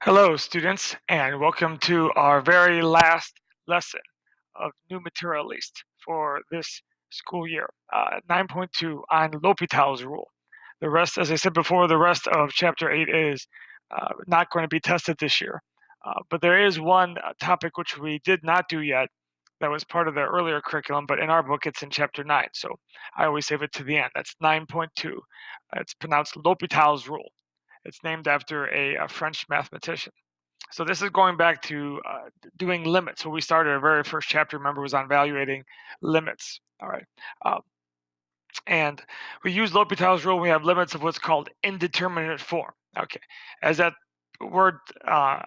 Hello, students, and welcome to our very last lesson of new material, at least for this school year, 9.2 on L'Hopital's rule. The rest, as I said before, the rest of Chapter 8 is not going to be tested this year. But there is one topic which we did not do yet that was part of the earlier curriculum, but in our book it's in Chapter 9, so I always save it to the end. That's 9.2. It's pronounced L'Hopital's rule. It's named after a French mathematician. So this is going back to doing limits. What we started our very first chapter, remember, was on evaluating limits. All right. Um, and we use L'Hopital's rule. We have limits of what's called indeterminate form. Okay. As that word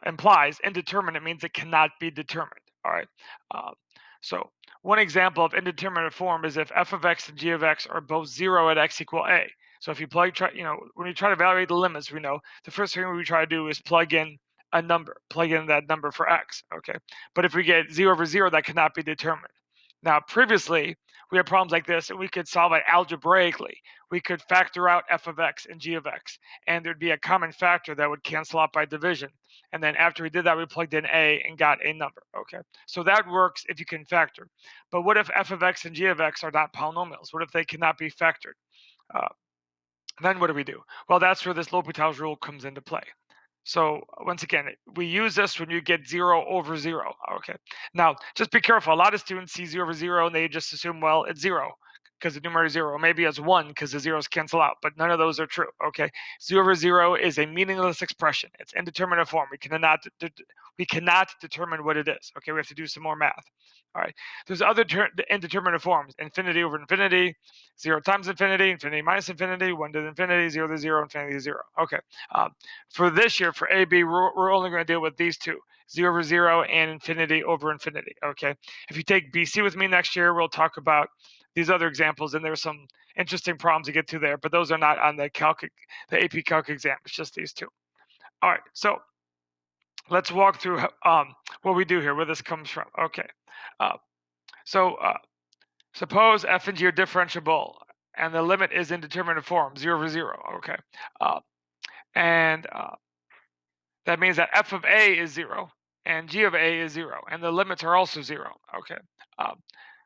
implies, indeterminate means it cannot be determined. All right. Um, so one example of indeterminate form is if f of x and g of x are both 0 at x equal a. So if you when you try to evaluate the limits, we know the first thing we try to do is plug in a number, plug in that number for x. Okay. But if we get 0 over 0, that cannot be determined. Now, previously, we had problems like this, and we could solve it algebraically. We could factor out f of x and g of x, and there'd be a common factor that would cancel out by division. And then after we did that, we plugged in a and got a number. Okay, so that works if you can factor. But what if f of x and g of x are not polynomials? What if they cannot be factored? Uh, then what do we do? Well, that's where this L'Hopital's rule comes into play. So once again, we use this when you get 0 over 0. Okay. Now, just be careful. A lot of students see 0 over 0 and they just assume, well, it's 0 because the numerator is 0. Maybe it's 1 because the zeros cancel out, but none of those are true. Okay. 0 over 0 is a meaningless expression. It's indeterminate form. We cannot determine what it is. Okay. We have to do some more math. All right. There's other indeterminate forms: infinity over infinity, 0 times infinity, infinity minus infinity, 1 to infinity, 0 to 0, infinity to 0. Okay. For this year, for AB, we're only going to deal with these two: 0 over 0 and infinity over infinity. Okay. If you take BC with me next year, we'll talk about these other examples, and there's some interesting problems to get to there, but those are not on the AP Calc exam. It's just these two. All right. So let's walk through what we do here, where this comes from. Okay. Uh, so suppose f and g are differentiable, and the limit is indeterminate form, 0 over 0. Okay. And that means that f of a is 0 and g of a is 0, and the limits are also 0. Okay.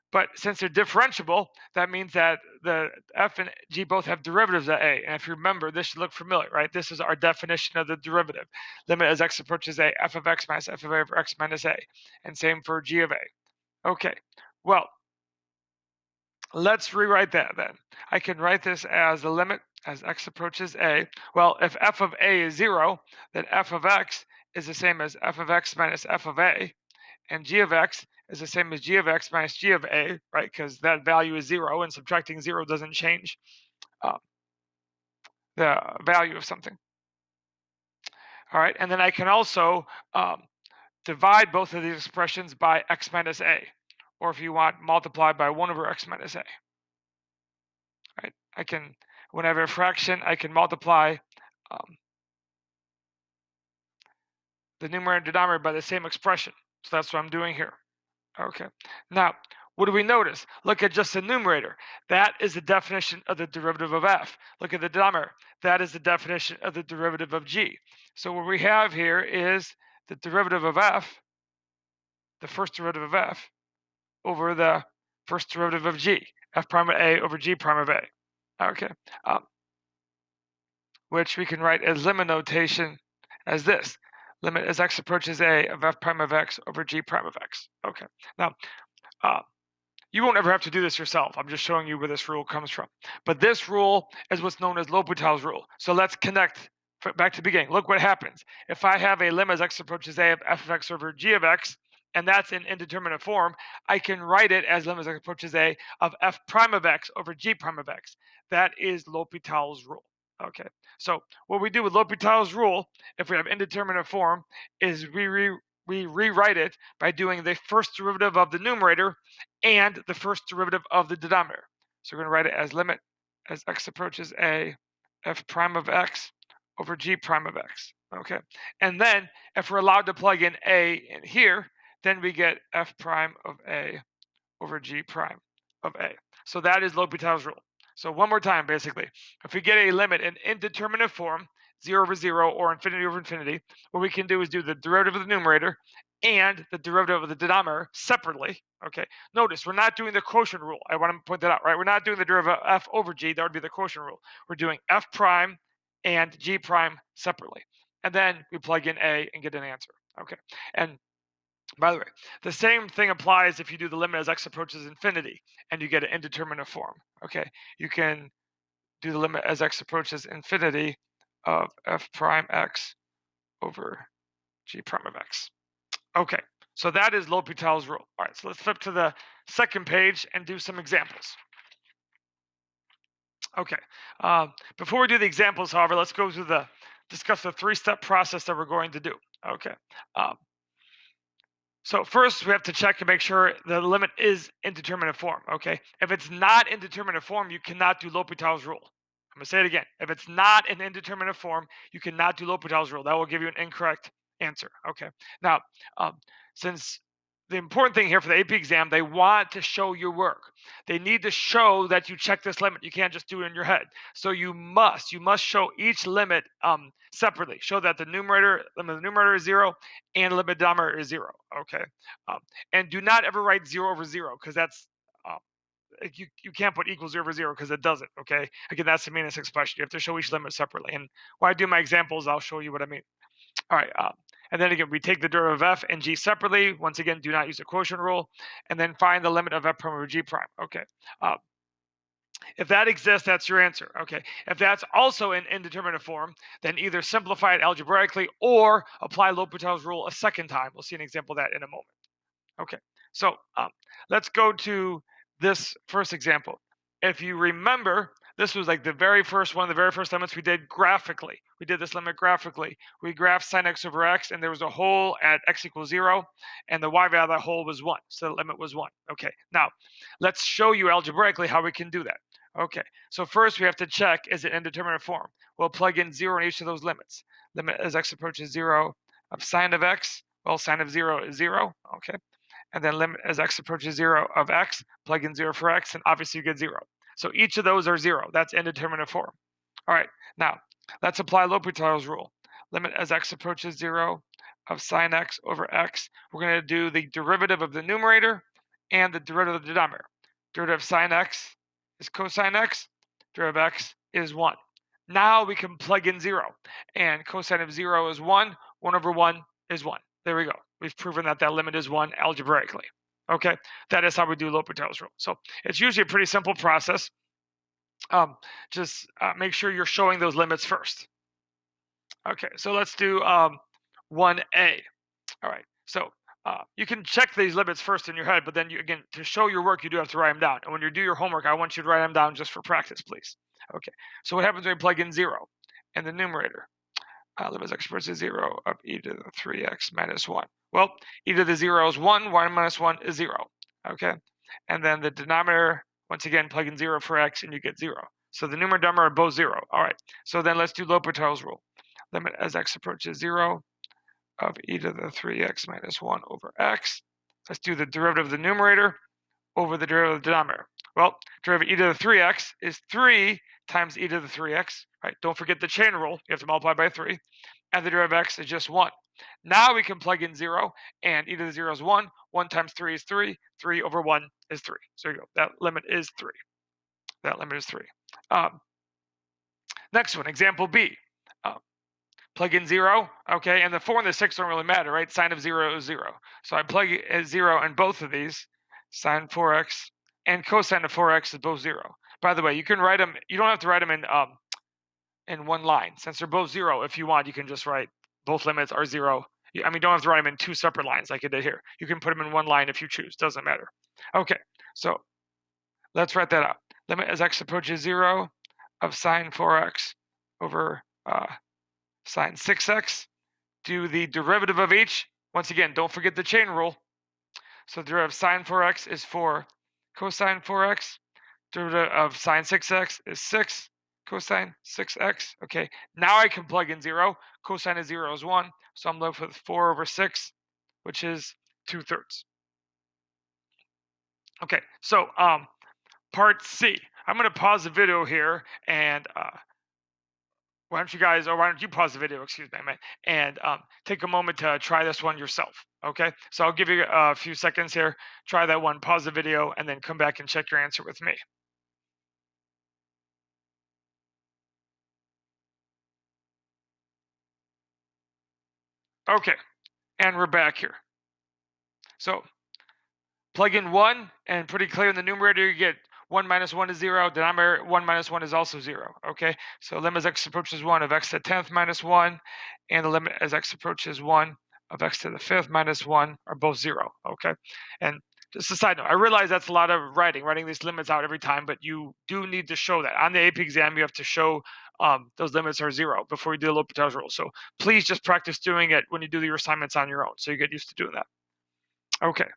But since they're differentiable, that means that the f and g both have derivatives at a. And if you remember, this should look familiar, right? This is our definition of the derivative. Limit as x approaches a, f of x minus f of a over x minus a. And same for g of a. Okay, well, let's rewrite that then. I can write this as the limit as x approaches a. Well, if f of a is 0, then f of x is the same as f of x minus f of a, and g of x is the same as g of x minus g of a, right? Because that value is 0, and subtracting 0 doesn't change the value of something. All right, and then I can also divide both of these expressions by x minus a, or if you want, multiply by 1 over x minus a. Right? I can, when I have a fraction, I can multiply the numerator and denominator by the same expression. So that's what I'm doing here. Okay. Now, what do we notice? Look at just the numerator. That is the definition of the derivative of f. Look at the denominator. That is the definition of the derivative of g. So what we have here is the derivative of f, the first derivative of f, over the first derivative of g, f prime of a over g prime of a. Okay. Which we can write as limit notation as this. Limit as x approaches a of f prime of x over g prime of x. Okay. Now, you won't ever have to do this yourself. I'm just showing you where this rule comes from. But this rule is what's known as L'Hopital's rule. So let's connect back to the beginning. Look what happens. If I have a limit as x approaches a of f of x over g of x, and that's in indeterminate form, I can write it as limit as x approaches a of f prime of x over g prime of x. That is L'Hopital's rule. Okay, so what we do with L'Hopital's rule, if we have indeterminate form, is we rewrite it by doing the first derivative of the numerator and the first derivative of the denominator. So we're going to write it as limit as x approaches a f prime of x over g prime of x. Okay, and then if we're allowed to plug in a in here, then we get f prime of a over g prime of a. So that is L'Hopital's rule. So one more time, basically, if we get a limit in indeterminate form, 0 over 0 or infinity over infinity, what we can do is do the derivative of the numerator and the derivative of the denominator separately. Okay, notice we're not doing the quotient rule. I want to point that out, right? We're not doing the derivative of f over g. That would be the quotient rule. We're doing f prime and g prime separately. And then we plug in a and get an answer. Okay, and by the way, the same thing applies if you do the limit as x approaches infinity and you get an indeterminate form. Okay, you can do the limit as x approaches infinity of f prime x over g prime of x. Okay, so that is L'Hopital's rule. All right, so let's flip to the second page and do some examples. Okay, before we do the examples, however, let's go through discuss the three-step process that we're going to do. Okay, so first we have to check and make sure the limit is indeterminate form. Okay, if it's not indeterminate form, you cannot do L'Hopital's rule. I'm gonna say it again. If it's not an indeterminate form, you cannot do L'Hopital's rule. That will give you an incorrect answer. Okay. Now, since the important thing here for the AP exam, they want to show your work. They need to show that you check this limit. You can't just do it in your head. So you must show each limit separately. Show that the limit of the numerator is 0 and the limit of the denominator is 0. Okay. And do not ever write 0 over 0 because that's you can't put equals 0 over 0 because it doesn't. Okay. Again, that's the meaningless expression. You have to show each limit separately. And when I do my examples, I'll show you what I mean. All right. And then again, we take the derivative of f and g separately. Once again, do not use the quotient rule. And then find the limit of f prime over g prime. Okay. If that exists, that's your answer. Okay. If that's also in indeterminate form, then either simplify it algebraically or apply L'Hopital's rule a second time. We'll see an example of that in a moment. Okay. So let's go to this first example. If you remember, this was like one of the very first limits we did graphically. We did this limit graphically. We graphed sine x over x, and there was a hole at x equals 0, and the y value of that hole was 1. So the limit was 1. Okay, now let's show you algebraically how we can do that. Okay, so first we have to check, is it indeterminate form? We'll plug in 0 in each of those limits. Limit as x approaches 0 of sine of x. Well, sine of 0 is 0. Okay, and then limit as x approaches 0 of x, plug in 0 for x, and obviously you get 0. So each of those are 0. That's indeterminate form. All right, now let's apply L'Hopital's rule. Limit as x approaches 0 of sine x over x. We're going to do the derivative of the numerator and the derivative of the denominator. Derivative of sine x is cosine x. Derivative of x is 1. Now we can plug in 0. And cosine of 0 is 1. 1 over 1 is 1. There we go. We've proven that that limit is 1 algebraically. Okay, that is how we do L'Hopital's rule. So it's usually a pretty simple process. Just make sure you're showing those limits first. Okay, so let's do 1A. All right, so you can check these limits first in your head, but then again, to show your work, you do have to write them down. And when you do your homework, I want you to write them down just for practice, please. Okay, so what happens when we plug in 0 in the numerator? Limit as x approaches 0 of e to the 3x minus 1. Well, e to the 0 is 1, 1 minus 1 is 0. Okay, and then the denominator, once again, plug in 0 for x and you get 0. So the numerator and denominator are both 0. All right, so then let's do L'Hopital's rule. Limit as x approaches 0 of e to the 3x minus 1 over x. Let's do the derivative of the numerator over the derivative of the denominator. Well, derivative of e to the 3x is 3 times e to the 3x. Right? Don't forget the chain rule. You have to multiply by 3. And the derivative of x is just 1. Now we can plug in 0, and e to the 0 is 1. 1 times 3 is 3. 3 over 1 is 3. So there you go. That limit is 3. That limit is 3. Next one, example B. Plug in 0, okay, and the 4 and the 6 don't really matter, right? Sine of 0 is 0. So I plug in 0 in both of these. Sine 4x and cosine of 4x is both 0. By the way, you can write them, you don't have to write them in one line. Since they're both 0, if you want, you can just write both limits are 0. I mean, you don't have to write them in two separate lines like I did here. You can put them in one line if you choose. Doesn't matter. Okay, so let's write that out. Limit as x approaches 0 of sine 4x over sine 6x. Do the derivative of each. Once again, don't forget the chain rule. So the derivative of sine 4x is 4 cosine 4x. Derivative of sine 6x is 6 cosine 6x. Okay, now I can plug in 0. Cosine of 0 is 1. So I'm left with 4 over 6, which is 2/3. Okay, so part C. I'm going to pause the video here and why don't you guys, or why don't you pause the video, excuse me, man, and take a moment to try this one yourself. Okay, so I'll give you a few seconds here. Try that one, pause the video, and then come back and check your answer with me. Okay, and we're back here. So plug in 1, and pretty clear in the numerator, you get 1 minus 1 is 0. Denominator, 1 minus 1 is also 0. Okay, so limit as x approaches 1 of x to the 10th minus 1, and the limit as x approaches 1 of x to the 5th minus 1 are both 0. Okay, and just a side note, I realize that's a lot of writing these limits out every time, but you do need to show that. On the AP exam, you have to show those limits are 0 before you do the L'Hopital's rule. So please just practice doing it when you do your assignments on your own, so you get used to doing that. Okay.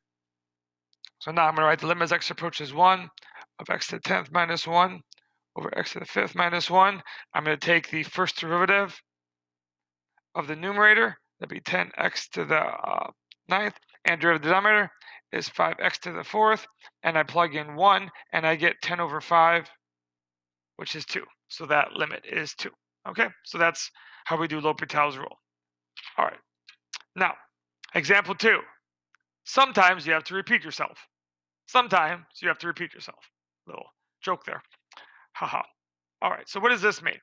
So now I'm going to write the limit as x approaches 1 of x to the 10th minus 1 over x to the 5th minus 1. I'm going to take the first derivative of the numerator. That'd be 10x to the 9th. And derivative of the denominator is 5x to the 4th. And I plug in 1, and I get 10 over 5, which is 2. So that limit is 2. Okay, so that's how we do L'Hopital's rule. All right. Now, example 2. Sometimes you have to repeat yourself. Sometimes you have to repeat yourself. Little joke there. Haha. All right, so what does this mean?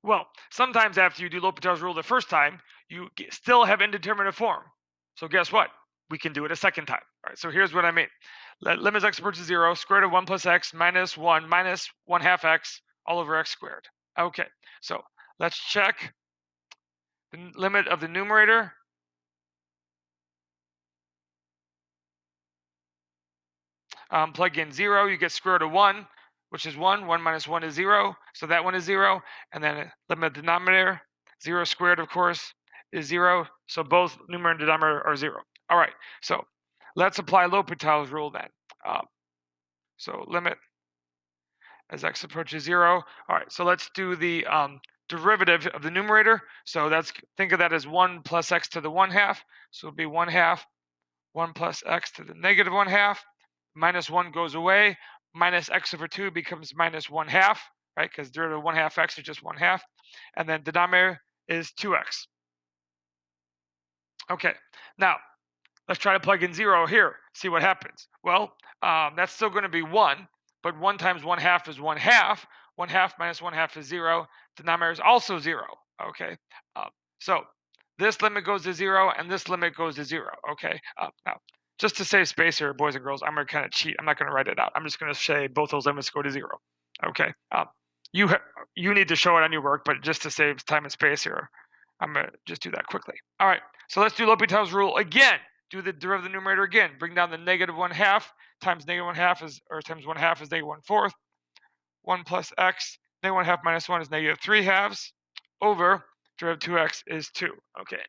Well, sometimes after you do L'Hopital's rule the first time, you still have indeterminate form. So guess what? We can do it a second time. All right, so here's what I mean. Let limit as x approaches 0, square root of 1 plus x minus 1 minus 1 half x all over x squared. Okay, so let's check the limit of the numerator. Plug in 0, you get square root of 1, which is 1. 1 minus 1 is 0, so that one is 0. And then limit of the denominator, 0 squared, of course, is 0. So both numerator and denominator are 0. All right, so let's apply L'Hopital's rule then. So limit as x approaches 0. All right, so let's do the derivative of the numerator. So that's, think of that as 1 plus x to the 1 half. So it'll be 1 half, 1 plus x to the negative 1 half. Minus 1 goes away. Minus x over 2 becomes minus 1 half, right? Because derivative of 1 half x is just 1 half. And then denominator is 2x. Okay, now let's try to plug in 0 here, see what happens. Well, that's still going to be 1, but 1 times 1 half is 1 half. 1 half minus 1 half is 0. Denominator is also 0. Okay, so this limit goes to 0, and this limit goes to 0. Okay, now just to save space here, boys and girls, I'm going to kind of cheat. I'm not going to write it out. I'm just going to say both those limits go to 0. Okay, you need to show it on your work, but just to save time and space here, I'm going to just do that quickly. All right, so let's do L'Hopital's rule again. Do the derivative of the numerator again. Bring down the negative 1 half times negative 1 half is, or times 1 half is negative 1 fourth. 1 plus x, negative 1 half minus 1 is negative 3 halves, over derivative 2x is 2. Okay,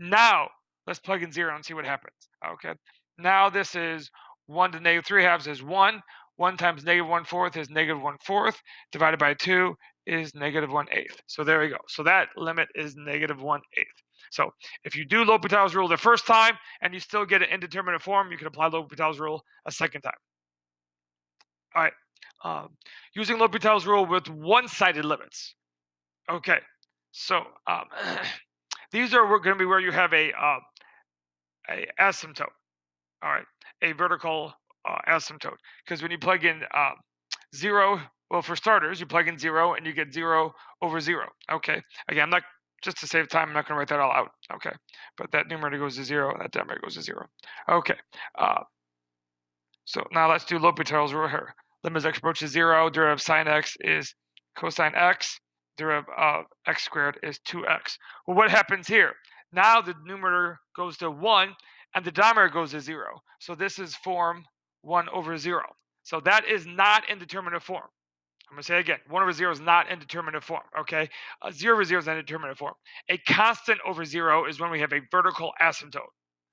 now let's plug in 0 and see what happens. Okay, now this is 1 to negative 3 halves is 1. 1 times negative 1 fourth is negative 1 fourth, divided by 2 is negative 1 eighth. So there we go. So that limit is negative 1 eighth. So if you do L'Hopital's rule the first time and you still get an indeterminate form, you can apply L'Hopital's rule a second time. All right, using L'Hopital's rule with one-sided limits. Okay, so these are going to be where you have a asymptote. All right, a vertical asymptote. Because when you plug in 0, well, for starters, you plug in 0 and you get 0 over 0. Okay, again, I'm not, just to save time, I'm not going to write that all out. Okay, but that numerator goes to 0, that denominator goes to 0. Okay, so now let's do L'Hopital's rule here. Limit as x approaches 0, derivative of sine x is cosine x, derivative of x squared is 2x. Well, what happens here? Now the numerator goes to 1 and the denominator goes to 0. So this is form 1 over 0. So that is not indeterminate form. I'm going to say it again. 1 over 0 is not indeterminate form, okay? 0 over 0 is not indeterminate form. A constant over 0 is when we have a vertical asymptote.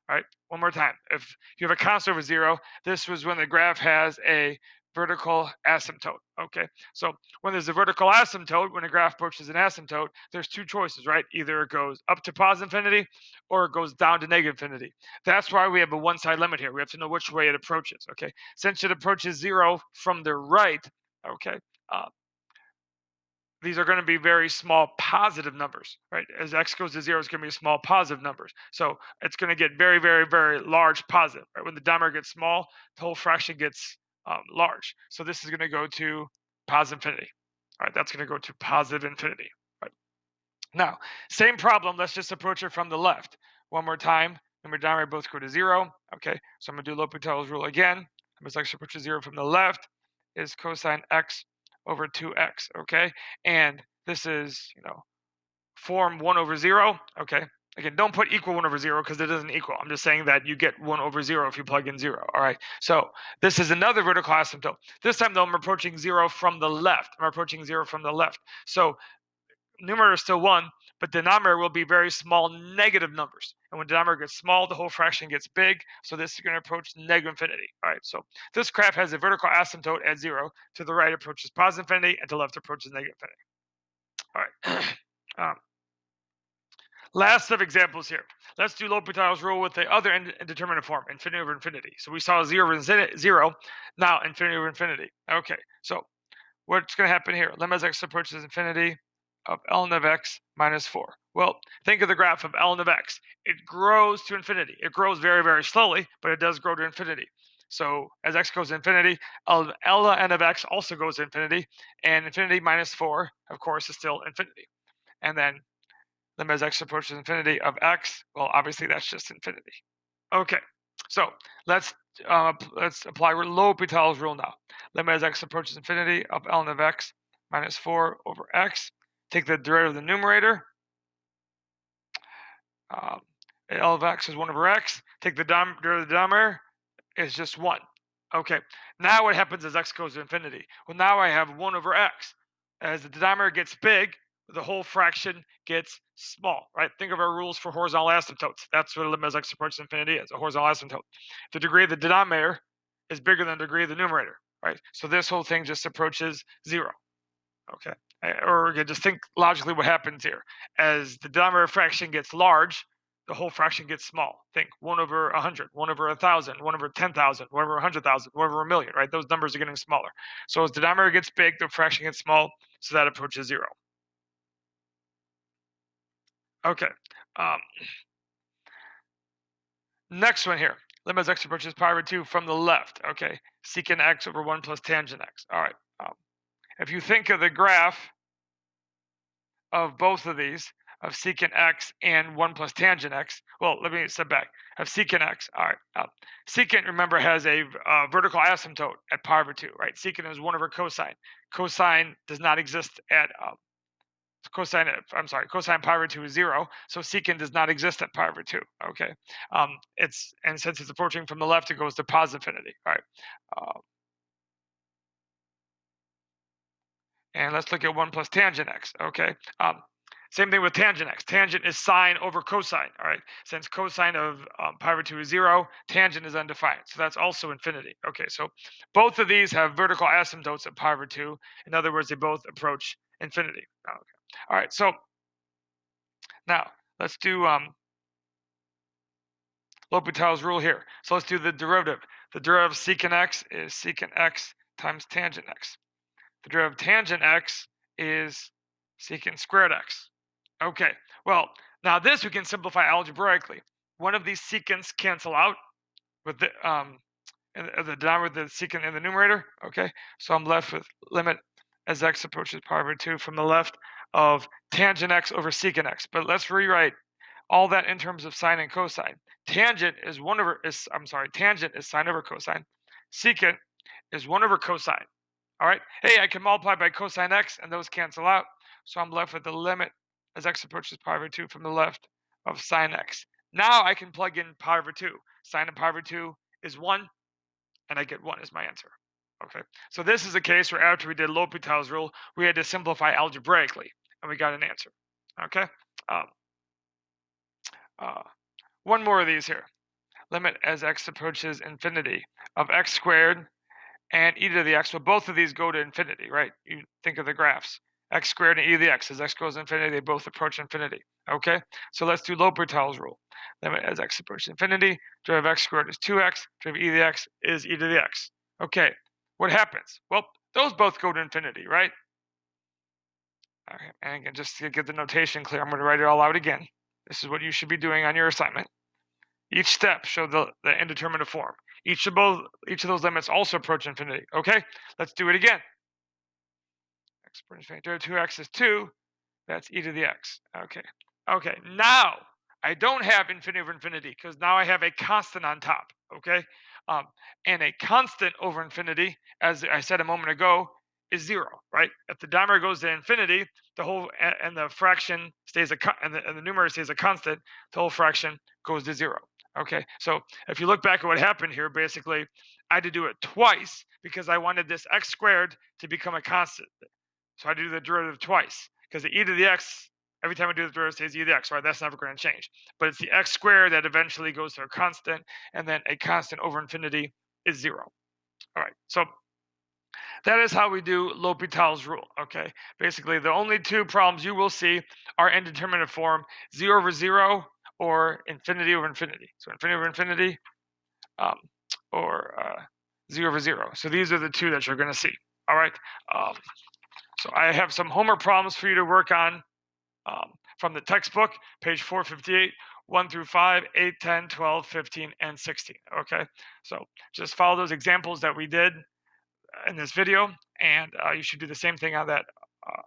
All right, one more time. If you have a constant over 0, this was when the graph has a vertical asymptote, okay? So when there's a vertical asymptote, when a graph approaches an asymptote, there's two choices, right? Either it goes up to positive infinity or it goes down to negative infinity. That's why we have a one-side limit here. We have to know which way it approaches, okay? Since it approaches 0 from the right, okay, these are going to be very small positive numbers, right? As x goes to 0, it's going to be small positive numbers. So it's going to get very, very, very large positive. Right? When the denominator gets small, the whole fraction gets large. So this is going to go to positive infinity. All right, that's going to go to positive infinity. Right? Now, same problem. Let's just approach it from the left. One more time. Number and denominator both go to 0. Okay, so I'm going to do L'Hopital's rule again. As x approaches 0 from the left is cosine x over 2x, okay? And this is, form 1 over 0, okay? Again, don't put equal 1 over 0 because it doesn't equal. I'm just saying that you get 1 over 0 if you plug in 0, all right? So this is another vertical asymptote. This time, though, I'm approaching 0 from the left. I'm approaching 0 from the left. So numerator is still 1, but denominator will be very small negative numbers. And when denominator gets small, the whole fraction gets big. So this is going to approach negative infinity. All right, so this graph has a vertical asymptote at 0. To the right approaches positive infinity, and to the left approaches negative infinity. All right. Last set of examples here. Let's do L'Hopital's rule with the other indeterminate form, infinity over infinity. So we saw 0 over 0, now infinity over infinity. Okay, so what's going to happen here? Limit as x approaches infinity of ln of x minus 4. Well, think of the graph of ln of x. It grows to infinity. It grows very, very slowly, but it does grow to infinity. So as x goes to infinity, ln of x also goes to infinity, and infinity minus 4, of course, is still infinity. And then limit as x approaches infinity of x, well, obviously that's just infinity. Okay, so let's apply L'Hopital's rule now. Limit as x approaches infinity of ln of x minus 4 over x. Take the derivative of the numerator. L of x is 1 over x. Take the derivative of the denominator. It's just 1. Okay, now what happens as x goes to infinity? Well, now I have 1 over x. As the denominator gets big, the whole fraction gets small, right? Think of our rules for horizontal asymptotes. That's what a limit as x approaches infinity is, a horizontal asymptote. The degree of the denominator is bigger than the degree of the numerator, right? So this whole thing just approaches 0, okay? Or again, just think logically what happens here. As the denominator fraction gets large, the whole fraction gets small. Think 1 over 100, 1 over 1,000, 1 over 10,000, 1 over 100,000, 1 over a million, right? Those numbers are getting smaller. So as the denominator gets big, the fraction gets small, so that approaches 0. Okay. Next one here. Limit as x approaches pi over 2 from the left. Okay. Secant x over 1 plus tangent x. All right. If you think of the graph of both of these, of secant x and 1 plus tangent x, well, let me step back. Of secant x. All right. Secant, remember, has a vertical asymptote at pi over 2, right? Secant is 1 over cosine. Cosine does not exist at cosine pi over 2 is 0, so secant does not exist at pi over 2. Okay, and since it's approaching from the left, it goes to positive infinity. All right, and let's look at 1 plus tangent x. Okay, same thing with tangent x. Tangent is sine over cosine. All right, since cosine of pi over 2 is 0, tangent is undefined, so that's also infinity. Okay, so both of these have vertical asymptotes at pi over 2. In other words, they both approach infinity. Okay. All right, so now let's do L'Hopital's rule here. So let's do the derivative. The derivative of secant x is secant x times tangent x. The derivative of tangent x is secant squared x. Okay, well, now this we can simplify algebraically. One of these secants cancel out with the denominator, the secant in the numerator. Okay, so I'm left with limit as x approaches pi over 2 from the left of tangent x over secant x. But let's rewrite all that in terms of sine and cosine. Tangent is tangent is sine over cosine. Secant is 1 over cosine. All right. Hey, I can multiply by cosine x, and those cancel out. So I'm left with the limit as x approaches pi over 2 from the left of sine x. Now I can plug in pi over 2. Sine of pi over 2 is 1, and I get 1 as my answer. Okay. So this is a case where after we did L'Hopital's rule, we had to simplify algebraically, and we got an answer. Okay. One more of these here. Limit as x approaches infinity of x squared and e to the x. Well, both of these go to infinity, right? You think of the graphs. X squared and e to the x. As x goes to infinity, they both approach infinity. Okay? So let's do L'Hopital's rule. Limit as x approaches infinity. Derivative of x squared is 2x. Derivative of e to the x is e to the x. Okay. What happens? Well, those both go to infinity, right? All right. And again, just to get the notation clear, I'm going to write it all out again. This is what you should be doing on your assignment. Each step show the indeterminate form. Each of those limits also approach infinity. Okay, let's do it again. Exponent of 2x is 2. That's e to the x. Okay. Okay. Now I don't have infinity over infinity because now I have a constant on top. Okay. Um, and a constant over infinity, as I said a moment ago, is 0. Right. If the denominator goes to infinity, the whole and the fraction stays and the numerator stays a constant. The whole fraction goes to 0. Okay. So if you look back at what happened here, basically, I had to do it twice because I wanted this x squared to become a constant. So I do the derivative twice because the e to the x, every time I do the derivative, stays e to the x, right? That's never going to change. But it's the x squared that eventually goes to a constant, and then a constant over infinity is 0. All right, so that is how we do L'Hopital's rule, okay? Basically, the only two problems you will see are indeterminate form, 0 over 0, or infinity over infinity. So infinity over infinity, um, or 0 over 0. So these are the two that you're going to see, all right? So I have some homework problems for you to work on from the textbook, page 458, 1 through 5, 8, 10, 12, 15, and 16. Okay, so just follow those examples that we did in this video, and you should do the same thing on that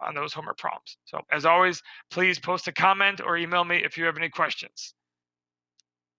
on those homework problems. So as always, please post a comment or email me if you have any questions.